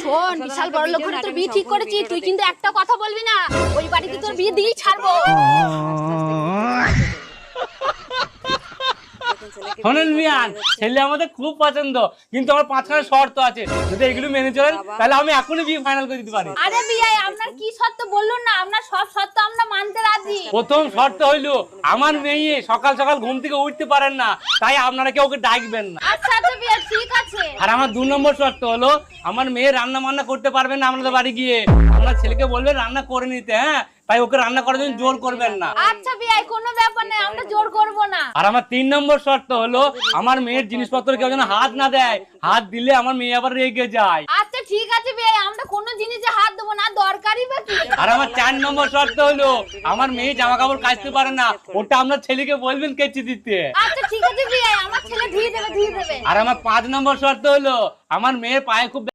শোন, বিশাল বড় লোক করে তোর বিয়ে ঠিক করেছি, তুই কিন্তু একটা কথা বলবি না, ওই বাড়িতে তোর বিয়ে দিয়েই ছাড়বো। শোনেন মিয়ান, ছেলে আমাদের খুব পছন্দ, কিন্তু আমার 5খানা শর্ত আছে। যদি এগুলো মেনে চলেন তাহলে আমি এখনই বিয়ে ফাইনাল করে দিতে পারি। আরে বিয়াই, আপনার কি শর্ত বলুন না, আপনার সব শর্ত আমরা মানতে রাজি। প্রথম শর্ত হইলো আমার মেয়ে সকাল সকাল ঘুম থেকে উঠতে পারেন না, তাই আপনারা কেউ ওকে ডাকবেন না। আচ্ছা আচ্ছা বিয়া, ঠিক আছে। আর আমার 2 নম্বর শর্ত হলো আমার মেয়ে রান্না বান্না করতে পারবেন না আপনাদের বাড়ি গিয়ে, আপনার ছেলেকে বলবেন রান্না করে নিতে, হ্যাঁ, তাই ওকে রান্না করার জন্য জোর করবেন না। আচ্ছা বিয়াই, কোনো ব্যাপার নেই, আমরা জোর করব না। আর আমার 3 নম্বর শর্ত হলো আমার মেয়ের জিনিসপত্র কেউ যেন হাত না দেয়, হাত দিলে আমার মেয়ে আবার রেগে যায়। আচ্ছা ঠিক আছে বিয়াই, আমরা কোনো জিনিসে হাত দেবো না, দরকারই বা কি। আর আমার 4 নম্বর শর্ত হলো আমার মেয়ে জামা কাপড় কাচতে পারে না, ওটা আপনার ছেলেকে বলবেন কেচে দিতে। আচ্ছা ঠিক আছে বিয়াই, আমার ছেলে ধুয়ে দেবে। আর আমার 5 নম্বর শর্ত হলো আমার মেয়ের পায়ে খুব